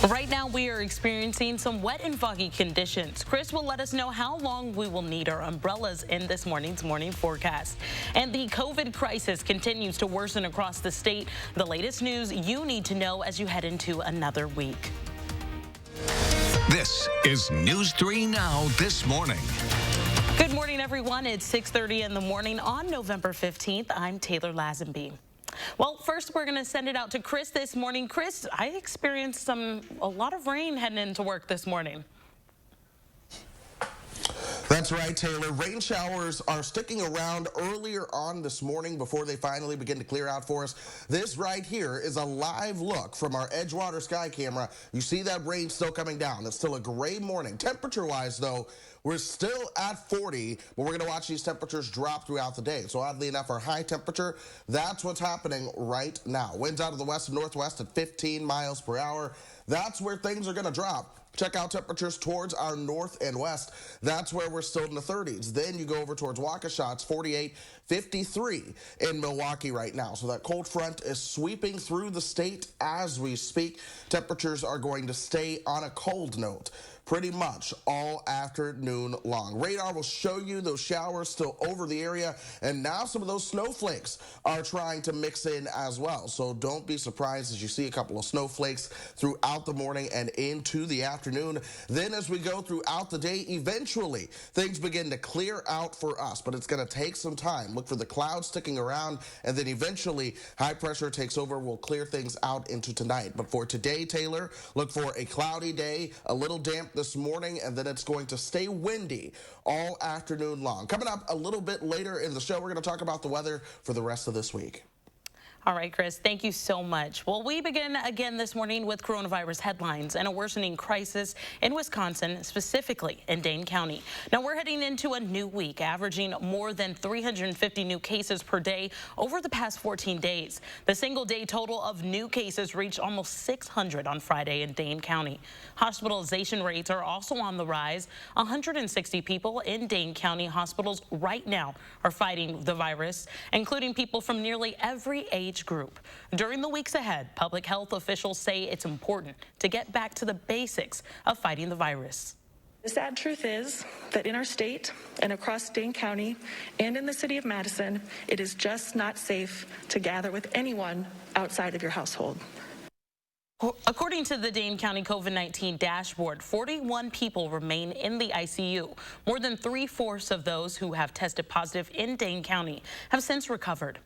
Right now, we are experiencing some wet and foggy conditions. Chris will let us know how long we will need our umbrellas in this morning's morning forecast. And the COVID crisis continues to worsen across the state. The latest news you need to know as you head into another week. This is News 3 Now this morning. Good morning, everyone. It's 6:30 in the morning on November 15th. I'm Taylor Lazenby. Well, first, we're going to send it out to Chris this morning. Chris, I experienced a lot of rain heading into work this morning. That's right, Taylor. Rain showers are sticking around earlier on this morning before they finally begin to clear out for us. This right here is a live look from our Edgewater sky camera. You see that rain still coming down. It's still a gray morning. Temperature-wise, though, we're still at 40, but we're going to watch these temperatures drop throughout the day. So oddly enough, our high temperature, that's what's happening right now. Winds out of the west and northwest at 15 miles per hour. That's where things are going to drop. Check out temperatures towards our north and west. That's where we're still in the 30s. Then you go over towards Waukesha, it's 48, 53 in Milwaukee right now. So that cold front is sweeping through the state as we speak. Temperatures are going to stay on a cold note pretty much all afternoon long. Radar will show you those showers still over the area, and now some of those snowflakes are trying to mix in as well. So don't be surprised as you see a couple of snowflakes throughout the morning and into the afternoon. Then as we go throughout the day, eventually things begin to clear out for us, but it's going to take some time. Look for the clouds sticking around, and then eventually high pressure takes over. We'll clear things out into tonight. But for today, Taylor, look for a cloudy day, a little damp this morning, and then it's going to stay windy all afternoon long. Coming up a little bit later in the show, we're going to talk about the weather for the rest of this week. All right, Chris, thank you so much. Well, we begin again this morning with coronavirus headlines and a worsening crisis in Wisconsin, specifically in Dane County. Now, we're heading into a new week, averaging more than 350 new cases per day over the past 14 days. The single-day total of new cases reached almost 600 on Friday in Dane County. Hospitalization rates are also on the rise. 160 people in Dane County hospitals right now are fighting the virus, including people from nearly every age group. During the weeks ahead, public health officials say it's important to get back to the basics of fighting the virus. The sad truth is that in our state and across Dane County and in the city of Madison, it is just not safe to gather with anyone outside of your household. According to the Dane County COVID-19 dashboard, 41 people remain in the ICU. More than 3/4 of those who have tested positive in Dane County have since recovered.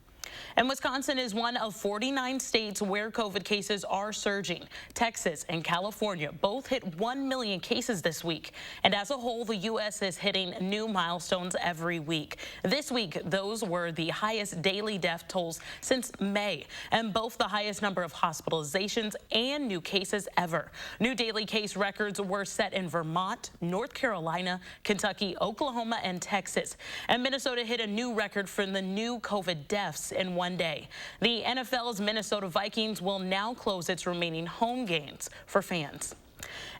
And Wisconsin is one of 49 states where COVID cases are surging. Texas and California both hit 1 million cases this week. And as a whole, the U.S. is hitting new milestones every week. This week, those were the highest daily death tolls since May, and both the highest number of hospitalizations and new cases ever. New daily case records were set in Vermont, North Carolina, Kentucky, Oklahoma, and Texas. And Minnesota hit a new record for the new COVID deaths in one day. The NFL's Minnesota Vikings will now close its remaining home games for fans.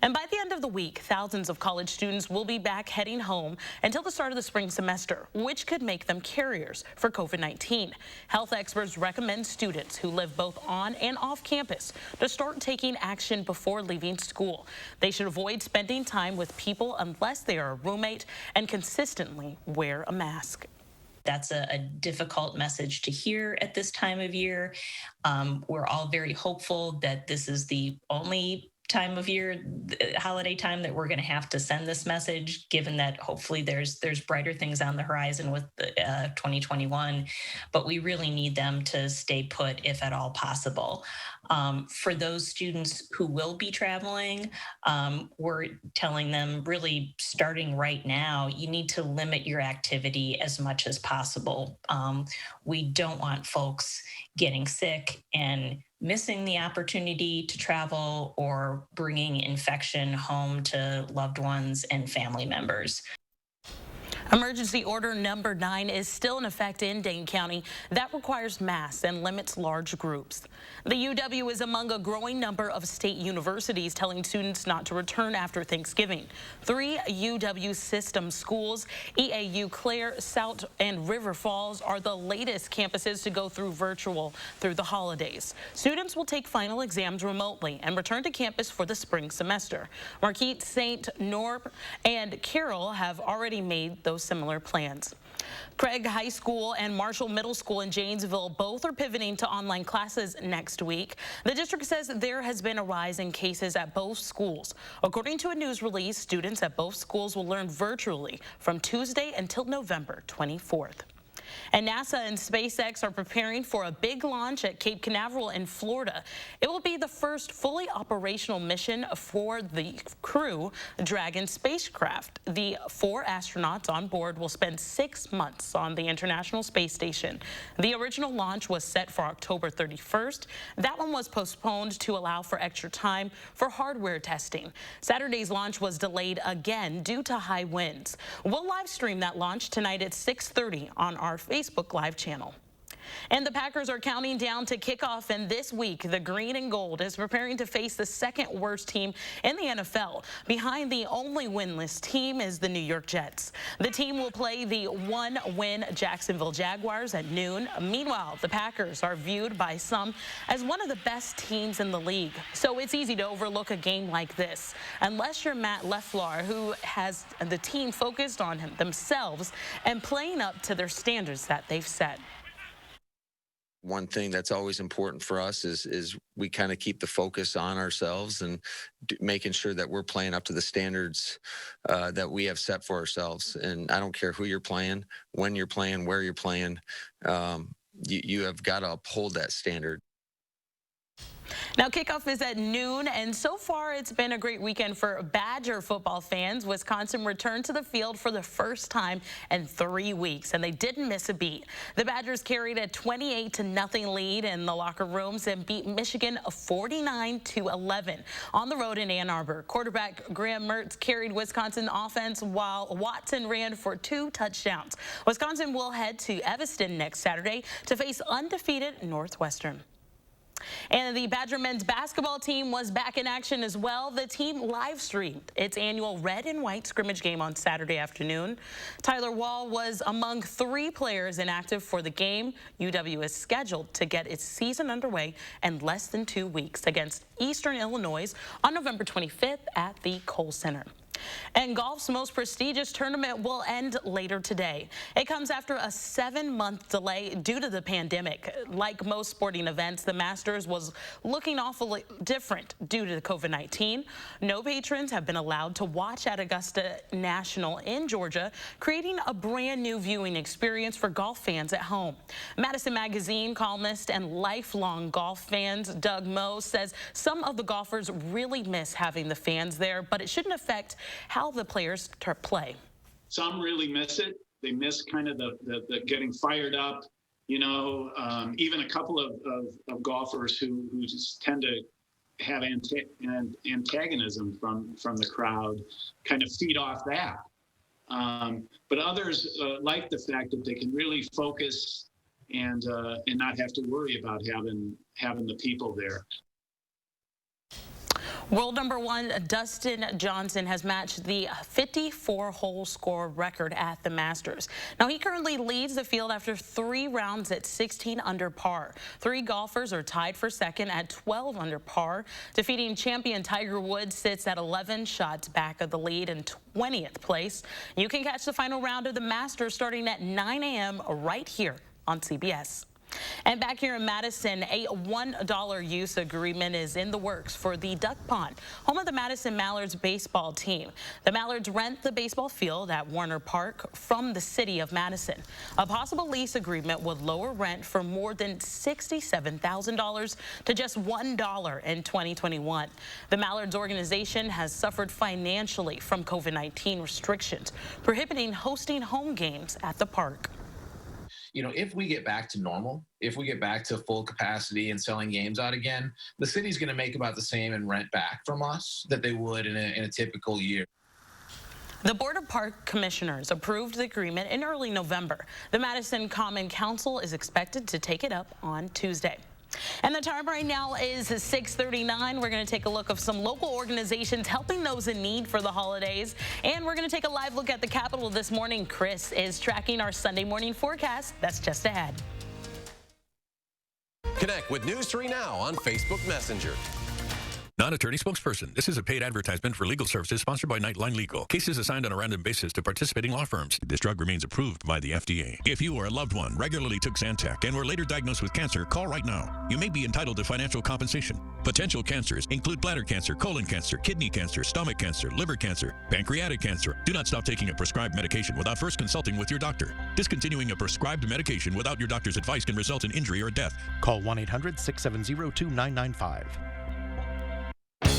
And by the end of the week, thousands of college students will be back heading home until the start of the spring semester, which could make them carriers for COVID-19. Health experts recommend students who live both on and off campus to start taking action before leaving school. They should avoid spending time with people unless they are a roommate and consistently wear a mask. That's a difficult message to hear at this time of year. We're all very hopeful that this is the only time of year, holiday time, that we're going to have to send this message, given that hopefully there's brighter things on the horizon with 2021, but we really need them to stay put if at all possible. For those students who will be traveling, we're telling them, really starting right now, you need to limit your activity as much as possible. We don't want folks getting sick and missing the opportunity to travel or bringing infection home to loved ones and family members. Emergency order number 9 is still in effect in Dane County. That requires masks and limits large groups. The UW is among a growing number of state universities telling students not to return after Thanksgiving. 3 UW system schools, EAU Clare, South, and River Falls, are the latest campuses to go through virtual through the holidays. Students will take final exams remotely and return to campus for the spring semester. Marquette, St. Norb, and Carroll have already made those similar plans. Craig High School and Marshall Middle School in Janesville both are pivoting to online classes next week. The district says there has been a rise in cases at both schools. According to a news release, students at both schools will learn virtually from Tuesday until November 24th. And NASA and SpaceX are preparing for a big launch at Cape Canaveral in Florida. It will be the first fully operational mission for the Crew Dragon spacecraft. The 4 astronauts on board will spend 6 months on the International Space Station. The original launch was set for October 31st. That one was postponed to allow for extra time for hardware testing. Saturday's launch was delayed again due to high winds. We'll live stream that launch tonight at 6:30 on our Facebook Live channel. And the Packers are counting down to kickoff, and this week the green and gold is preparing to face the second worst team in the NFL. Behind the only winless team is the New York Jets. The team will play the 1-win Jacksonville Jaguars at noon. Meanwhile, the Packers are viewed by some as one of the best teams in the league. So it's easy to overlook a game like this, unless you're Matt LaFleur, who has the team focused on themselves and playing up to their standards that they've set. One thing that's always important for us is we kind of keep the focus on ourselves and making sure that we're playing up to the standards that we have set for ourselves. And I don't care who you're playing, when you're playing, where you're playing, you have got to uphold that standard. Now, kickoff is at noon, and so far it's been a great weekend for Badger football fans. Wisconsin returned to the field for the first time in 3 weeks, and they didn't miss a beat. The Badgers carried a 28-0 lead in the locker rooms and beat Michigan 49-11 on the road in Ann Arbor. Quarterback Graham Mertz carried Wisconsin offense while Watson ran for 2 touchdowns. Wisconsin will head to Evanston next Saturday to face undefeated Northwestern. And the Badger men's basketball team was back in action as well. The team live streamed its annual red and white scrimmage game on Saturday afternoon. Tyler Wall was among 3 players inactive for the game. UW is scheduled to get its season underway in less than 2 weeks against Eastern Illinois on November 25th at the Kohl Center. And golf's most prestigious tournament will end later today. It comes after a 7-month delay due to the pandemic. Like most sporting events, the Masters was looking awfully different due to COVID-19. No patrons have been allowed to watch at Augusta National in Georgia, creating a brand new viewing experience for golf fans at home. Madison Magazine columnist and lifelong golf fans Doug Moe says some of the golfers really miss having the fans there, but it shouldn't affect how the players play. Some really miss it. They miss kind of the getting fired up. You know, even a couple of golfers who just tend to have antagonism from the crowd kind of feed off that. But others like the fact that they can really focus and not have to worry about having the people there. World number 1 Dustin Johnson has matched the 54-hole score record at the Masters. Now, he currently leads the field after 3 rounds at 16 under par. 3 golfers are tied for second at 12 under par. Defeating champion Tiger Woods sits at 11 shots back of the lead in 20th place. You can catch the final round of the Masters starting at 9 a.m. right here on CBS. And back here in Madison, a $1 use agreement is in the works for the Duck Pond, home of the Madison Mallards baseball team. The Mallards rent the baseball field at Warner Park from the city of Madison. A possible lease agreement would lower rent from more than $67,000 to just $1 in 2021. The Mallards organization has suffered financially from COVID-19 restrictions, prohibiting hosting home games at the park. You know, if we get back to normal, if we get back to full capacity and selling games out again, the city's going to make about the same in rent back from us that they would in a typical year. The Board of Park Commissioners approved the agreement in early November. The Madison Common Council is expected to take it up on Tuesday. And the time right now is 6:39. We're going to take a look at some local organizations helping those in need for the holidays. And we're going to take a live look at the Capitol this morning. Chris is tracking our Sunday morning forecast. That's just ahead. Connect with News 3 Now on Facebook Messenger. Non-attorney spokesperson. This is a paid advertisement for legal services sponsored by Nightline Legal. Cases assigned on a random basis to participating law firms. This drug remains approved by the FDA. If you or a loved one regularly took Zantac and were later diagnosed with cancer, call right now. You may be entitled to financial compensation. Potential cancers include bladder cancer, colon cancer, kidney cancer, stomach cancer, liver cancer, pancreatic cancer. Do not stop taking a prescribed medication without first consulting with your doctor. Discontinuing a prescribed medication without your doctor's advice can result in injury or death. Call 1-800-670-2995.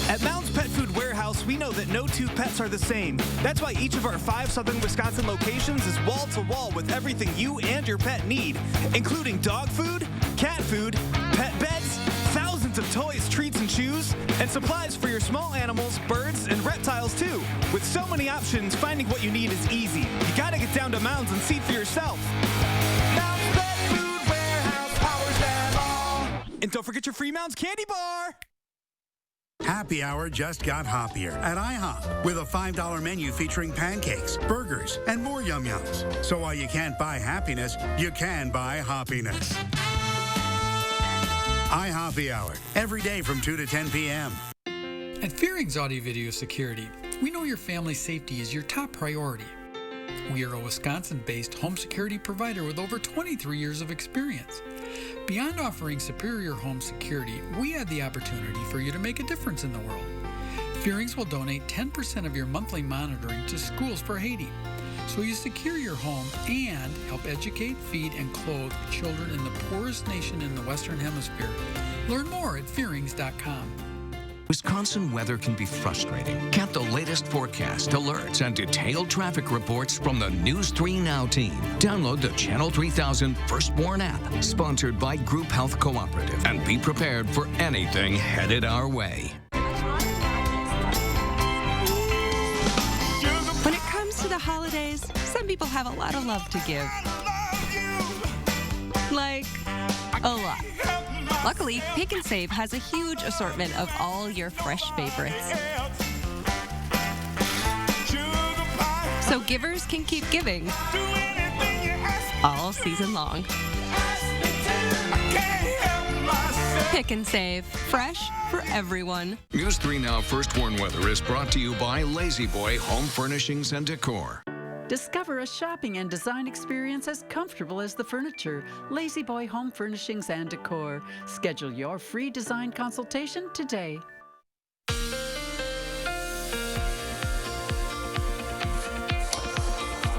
At Mounds Pet Food Warehouse, we know that no two pets are the same. That's why each of our 5 Southern Wisconsin locations is wall-to-wall with everything you and your pet need, including dog food, cat food, pet beds, thousands of toys, treats, and chews, and supplies for your small animals, birds, and reptiles, too. With so many options, finding what you need is easy. You gotta get down to Mounds and see for yourself. Mounds Pet Food Warehouse powers them all. And don't forget your free Mounds candy bar. Happy Hour just got hoppier at IHOP with a $5 menu featuring pancakes, burgers, and more yum-yums. So while you can't buy happiness, you can buy hoppiness. IHOP Hour, every day from 2 to 10 p.m. At Fearing's Audio Video Security, we know your family's safety is your top priority. We are a Wisconsin-based home security provider with over 23 years of experience. Beyond offering superior home security, we have the opportunity for you to make a difference in the world. Fearings will donate 10% of your monthly monitoring to Schools for Haiti, so you secure your home and help educate, feed, and clothe children in the poorest nation in the Western Hemisphere. Learn more at fearings.com. Wisconsin weather can be frustrating. Get the latest forecast, alerts, and detailed traffic reports from the News 3 Now team. Download the Channel 3000 Firstborn app, sponsored by Group Health Cooperative, and be prepared for anything headed our way. When it comes to the holidays, some people have a lot of love to give. Like, a lot. Luckily, Pick and Save has a huge assortment of all your fresh favorites. So givers can keep giving all season long. Pick and Save, fresh for everyone. News 3 Now Firstborn weather is brought to you by Lazy Boy Home Furnishings and Decor. Discover a shopping and design experience as comfortable as the furniture. Lazy Boy Home Furnishings and Decor. Schedule your free design consultation today.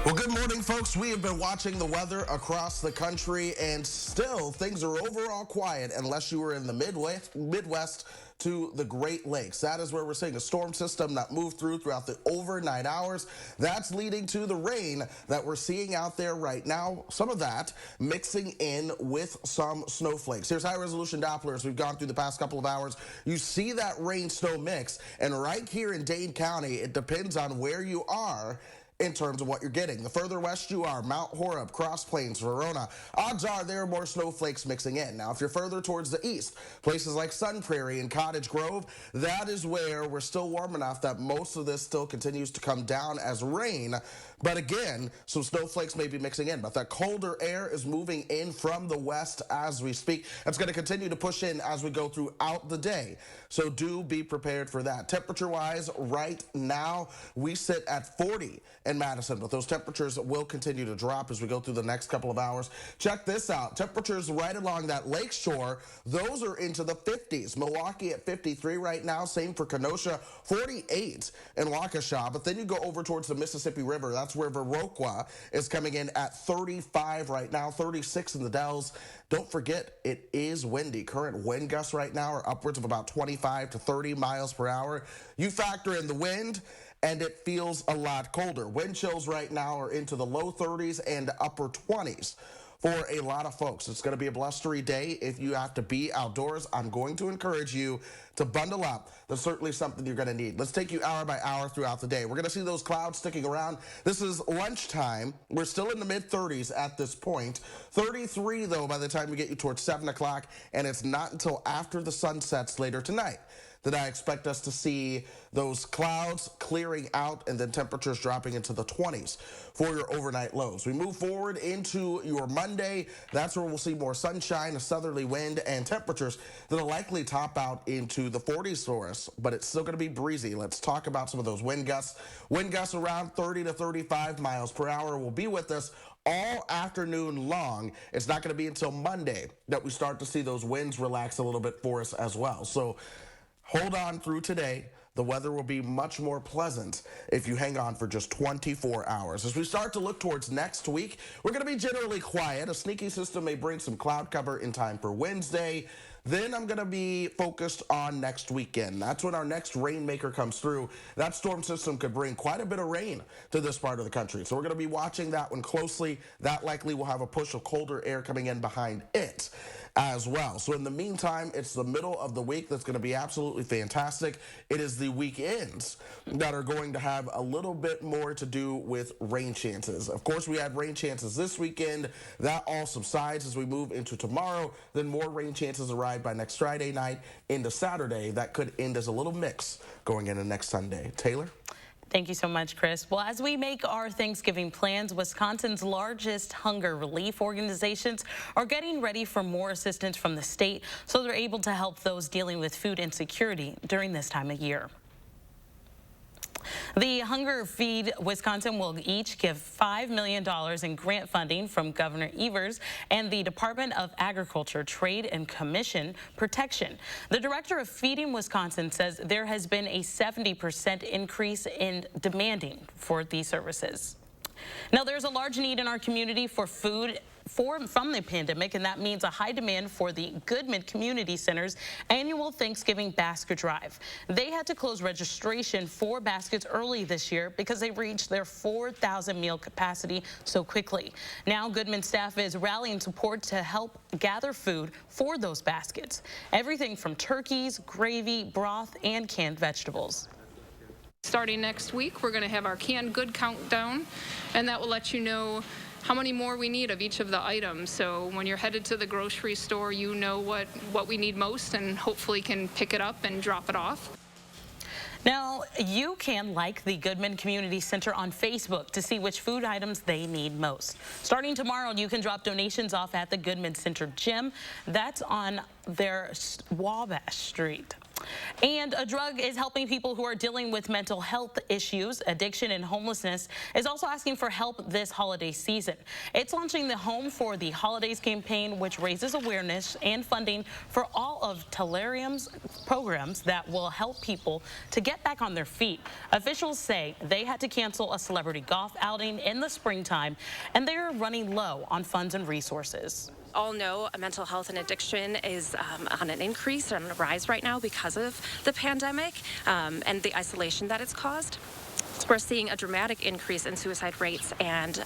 Well, good morning, folks. We have been watching the weather across the country, and still things are overall quiet unless you are in the Midwest to the Great Lakes. That is where we're seeing a storm system that moved throughout the overnight hours. That's leading to the rain that we're seeing out there right now. Some of that mixing in with some snowflakes. Here's high-resolution Dopplers we've gone through the past couple of hours. You see that rain-snow mix, and right here in Dane County, it depends on where you are in terms of what you're getting. The further west you are, Mount Horeb, Cross Plains, Verona, odds are there are more snowflakes mixing in. Now, if you're further towards the east, places like Sun Prairie and Cottage Grove, that is where we're still warm enough that most of this still continues to come down as rain. But again, some snowflakes may be mixing in. But that colder air is moving in from the west as we speak. It's going to continue to push in as we go throughout the day. So do be prepared for that. Temperature-wise, right now, we sit at 40 in Madison. But those temperatures will continue to drop as we go through the next couple of hours. Check this out. Temperatures right along that lake shore, those are into the 50s. Milwaukee at 53 right now. Same for Kenosha, 48 in Waukesha. But then you go over towards the Mississippi River. That's where Viroqua is coming in at 35 right now, 36 in the Dells. Don't forget, it is windy. Current wind gusts right now are upwards of about 25 to 30 miles per hour. You factor in the wind, and it feels a lot colder. Wind chills right now are into the low 30s and upper 20s. for a lot of folks. It's going to be a blustery day. If you have to be outdoors, I'm going to encourage you to bundle up. That's certainly something you're going to need. Let's take you hour by hour throughout the day. We're going to see those clouds sticking around. This is lunchtime. We're still in the mid-30s at this point. 33, though, by the time we get you towards 7 o'clock, and it's not until after the sun sets later tonight that I expect us to see those clouds clearing out and then temperatures dropping into the 20s for your overnight lows. We move forward into your Monday. That's where we'll see more sunshine, a southerly wind, and temperatures that'll likely top out into the 40s for us, but it's still going to be breezy. Let's talk about some of those wind gusts. Wind gusts around 30 to 35 miles per hour will be with us all afternoon long. It's not going to be until Monday that we start to see those winds relax a little bit for us as well. So hold on through today. The weather will be much more pleasant if you hang on for just 24 hours. As we start to look towards next week, we're going to be generally quiet. A sneaky system may bring some cloud cover in time for Wednesday. Then I'm going to be focused on next weekend. That's when our next rainmaker comes through. That storm system could bring quite a bit of rain to this part of the country. So we're going to be watching that one closely. That likely will have a push of colder air coming in behind it as well. So in the meantime, it's the middle of the week that's going to be absolutely fantastic. It is the weekends that are going to have a little bit more to do with rain chances. Of course, we had rain chances this weekend. That all subsides as we move into tomorrow. Then more rain chances arrive by next Friday night into Saturday. That could end as a little mix going into next Sunday. Taylor? Thank you so much, Chris. Well, as we make our Thanksgiving plans, Wisconsin's largest hunger relief organizations are getting ready for more assistance from the state so they're able to help those dealing with food insecurity during this time of year. The Hunger Feed Wisconsin will each give $5 million in grant funding from Governor Evers and the Department of Agriculture, Trade and Commission Protection. The director of Feeding Wisconsin says there has been a 70% increase in demanding for these services. Now, there's a large need in our community for food from the pandemic, and that means a high demand for the Goodman Community Center's annual Thanksgiving basket drive. They had to close registration for baskets early this year because they reached their 4,000 meal capacity so quickly. Now, Goodman staff is rallying support to help gather food for those baskets. Everything from turkeys, gravy, broth, and canned vegetables. Starting next week, we're going to have our canned good countdown, and that will let you know how many more we need of each of the items. So when you're headed to the grocery store, you know what we need most and hopefully can pick it up and drop it off. Now, you can like the Goodman Community Center on Facebook to see which food items they need most. Starting tomorrow, you can drop donations off at the Goodman Center Gym. That's on their Wabash Street. And a drug is helping people who are dealing with mental health issues. Addiction and Homelessness is also asking for help this holiday season. It's launching the Home for the Holidays campaign, which raises awareness and funding for all of Tellurium's programs that will help people to get back on their feet. Officials say they had to cancel a celebrity golf outing in the springtime, and they're running low on funds and resources. All know mental health and addiction is on an increase, on a rise right now because of the pandemic and the isolation that it's caused. We're seeing a dramatic increase in suicide rates and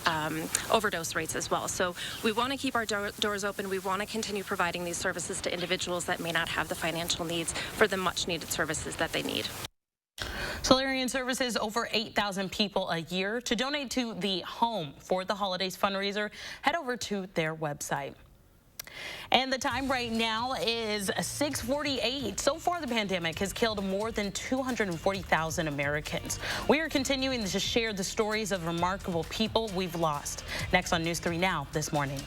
overdose rates as well. So we want to keep our doors open. We want to continue providing these services to individuals that may not have the financial needs for the much needed services that they need. Tellurium services over 8,000 people a year. To donate to the Home for the Holidays fundraiser, head over to their website. And the time right now is 6:48. So far, the pandemic has killed more than 240,000 Americans. We are continuing to share the stories of remarkable people we've lost. Next on News 3 Now this morning.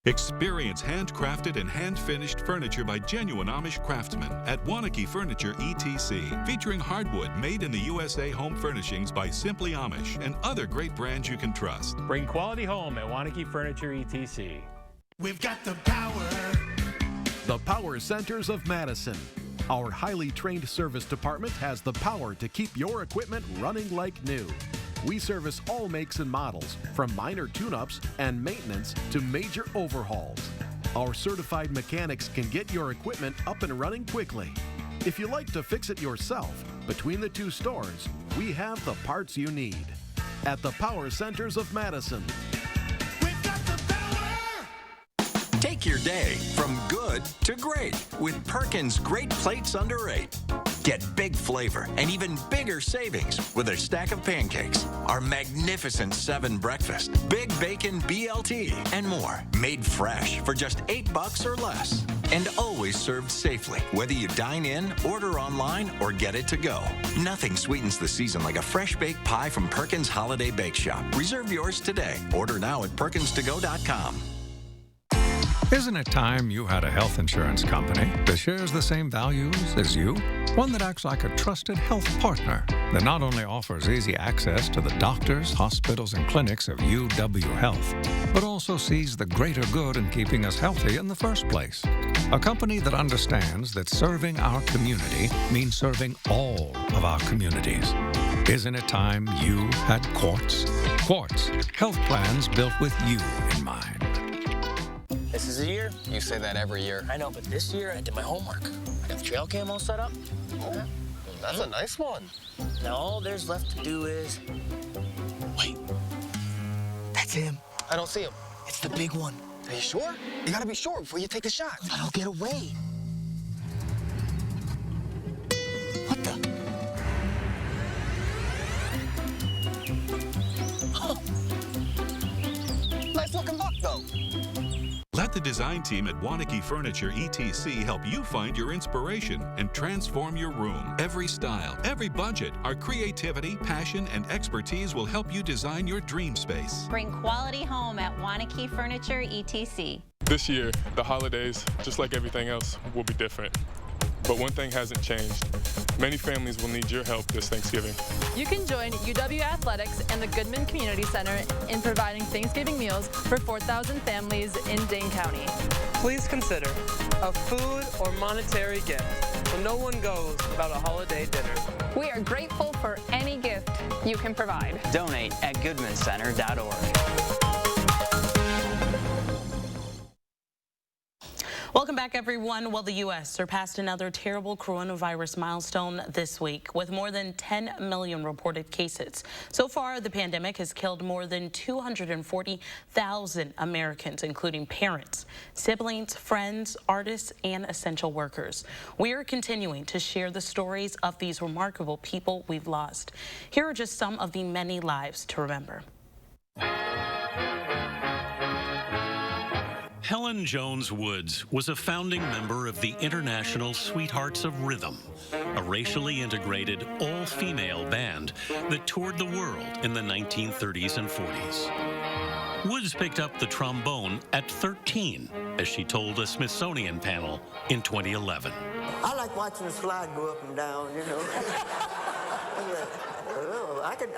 Experience handcrafted and hand-finished furniture by genuine Amish craftsmen at Wanakee Furniture ETC, featuring hardwood made in the USA home furnishings by Simply Amish and other great brands you can trust. Bring quality home at Wanakee Furniture ETC. We've got the power. The Power Centers of Madison. Our highly trained service department has the power to keep your equipment running like new. We service all makes and models, from minor tune-ups and maintenance to major overhauls. Our certified mechanics can get your equipment up and running quickly. If you like to fix it yourself, between the two stores, we have the parts you need. At the Power Centers of Madison. We've got your day from good to great with Perkins Great Plates Under 8. Get big flavor and even bigger savings with our stack of pancakes, our magnificent 7 breakfast, big bacon BLT, and more. Made fresh for just $8 or less. And always served safely, whether you dine in, order online, or get it to go. Nothing sweetens the season like a fresh baked pie from Perkins Holiday Bake Shop. Reserve yours today. Order now at perkinstogo.com. Isn't it time you had a health insurance company that shares the same values as you? One that acts like a trusted health partner that not only offers easy access to the doctors, hospitals, and clinics of UW Health, but also sees the greater good in keeping us healthy in the first place. A company that understands that serving our community means serving all of our communities. Isn't it time you had Quartz? Quartz, health plans built with you in mind. This is the year. You say that every year. I know, but this year I did my homework. I got the trail cam all set up. Oh, that's a nice one. Now all there's left to do is... Wait. That's him. I don't see him. It's the big one. Are you sure? You gotta be sure before you take the shot. But I'll get away. What the? Nice looking buck, though. Let the design team at Wanakee Furniture ETC help you find your inspiration and transform your room. Every style, every budget, our creativity, passion, and expertise will help you design your dream space. Bring quality home at Wanakee Furniture ETC. This year, the holidays, just like everything else, will be different. But one thing hasn't changed. Many families will need your help this Thanksgiving. You can join UW Athletics and the Goodman Community Center in providing Thanksgiving meals for 4,000 families in Dane County. Please consider a food or monetary gift so no one goes without a holiday dinner. We are grateful for any gift you can provide. Donate at goodmancenter.org. Welcome back, everyone. Well, the U.S. surpassed another terrible coronavirus milestone this week with more than 10 million reported cases. So far, the pandemic has killed more than 240,000 Americans, including parents, siblings, friends, artists, and essential workers. We are continuing to share the stories of these remarkable people we've lost. Here are just some of the many lives to remember. Helen Jones Woods was a founding member of the International Sweethearts of Rhythm, a racially integrated, all-female band that toured the world in the 1930s and 40s. Woods picked up the trombone at 13, as she told a Smithsonian panel in 2011. I like watching the slide go up and down, you know.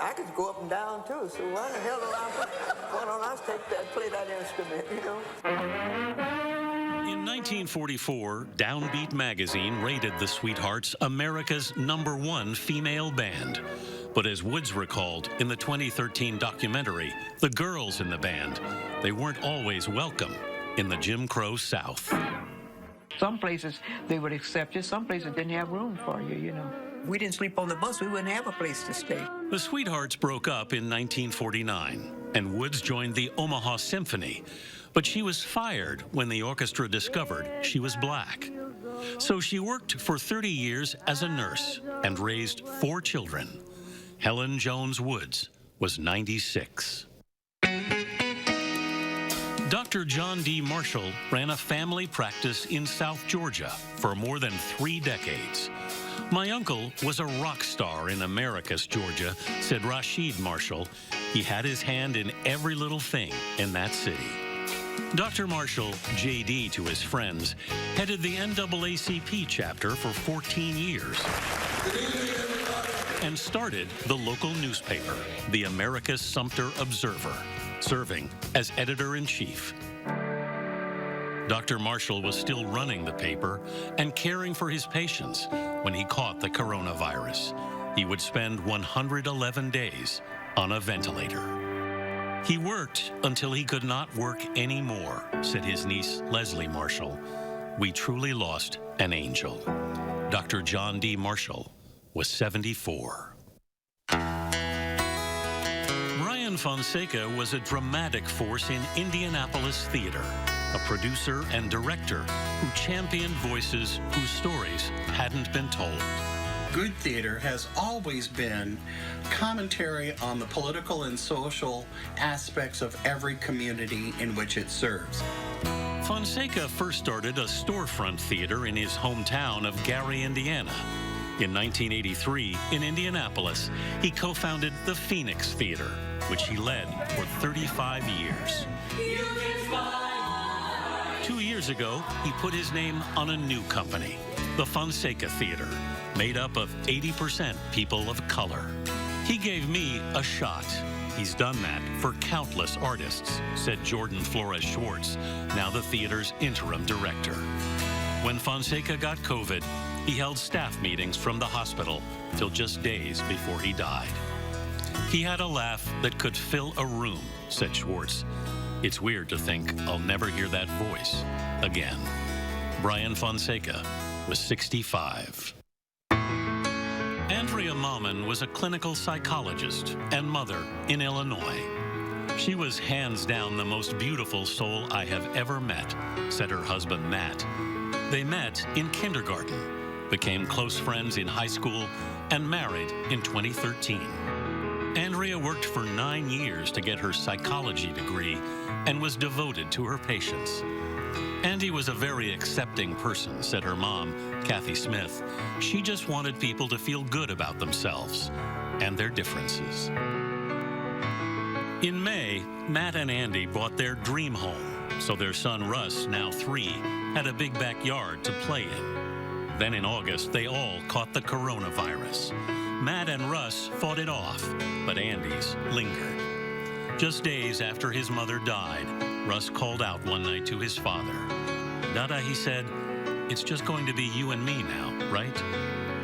I could go up and down too, so why the hell don't I play that instrument, you know? In 1944, Downbeat magazine rated the Sweethearts America's #1 female band. But as Woods recalled in the 2013 documentary, The Girls in the Band, they weren't always welcome in the Jim Crow South. Some places they would accept you, some places didn't have room for you, you know. We didn't sleep on the bus, we wouldn't have a place to stay. The Sweethearts broke up in 1949, and Woods joined the Omaha Symphony, but she was fired when the orchestra discovered she was black. So she worked for 30 years as a nurse and raised 4 children. Helen Jones Woods was 96. Dr. John D. Marshall ran a family practice in South Georgia for more than 3 decades. My uncle was a rock star in Americus, Georgia, said Rashid Marshall. He had his hand in every little thing in that city. Dr. Marshall, JD to his friends, headed the NAACP chapter for 14 years and started the local newspaper, the Americus Sumter Observer, serving as editor-in-chief. Dr. Marshall was still running the paper and caring for his patients when he caught the coronavirus. He would spend 111 days on a ventilator. He worked until he could not work anymore, said his niece, Leslie Marshall. We truly lost an angel. Dr. John D. Marshall was 74. Brian Fonseca was a dramatic force in Indianapolis theater. a producer and director who championed voices whose stories hadn't been told. Good theater has always been commentary on the political and social aspects of every community in which it serves. Fonseca first started a storefront theater in his hometown of Gary, Indiana. In 1983, in Indianapolis, he co-founded the Phoenix Theater, which he led for 35 years. 2 years ago, he put his name on a new company, the Fonseca Theater, made up of 80% people of color. He gave me a shot. He's done that for countless artists, said Jordan Flores Schwartz, now the theater's interim director. When Fonseca got COVID, he held staff meetings from the hospital till just days before he died. He had a laugh that could fill a room, said Schwartz. It's weird to think I'll never hear that voice again. Brian Fonseca was 65. Andrea Mauman was a clinical psychologist and mother in Illinois. She was hands down the most beautiful soul I have ever met, said her husband Matt. They met in kindergarten, became close friends in high school, and married in 2013. Andrea worked for 9 years to get her psychology degree and was devoted to her patients. Andy was a very accepting person, said her mom, Kathy Smith. She just wanted people to feel good about themselves and their differences. In May, Matt and Andy bought their dream home, so their son Russ, now 3, had a big backyard to play in. Then in August, they all caught the coronavirus. Matt and Russ fought it off, but Andy's lingered. Just days after his mother died, Russ called out one night to his father. Dada, he said, it's just going to be you and me now, right?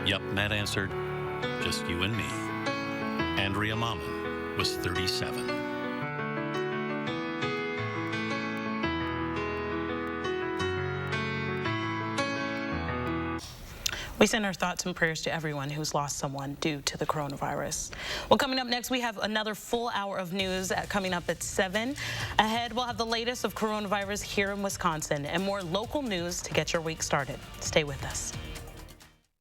Yup, Matt answered, just you and me. Andrea Mauman was 37. We send our thoughts and prayers to everyone who's lost someone due to the coronavirus. Well, coming up next, we have another full hour of news coming up at 7. Ahead, we'll have the latest of coronavirus here in Wisconsin and more local news to get your week started. Stay with us.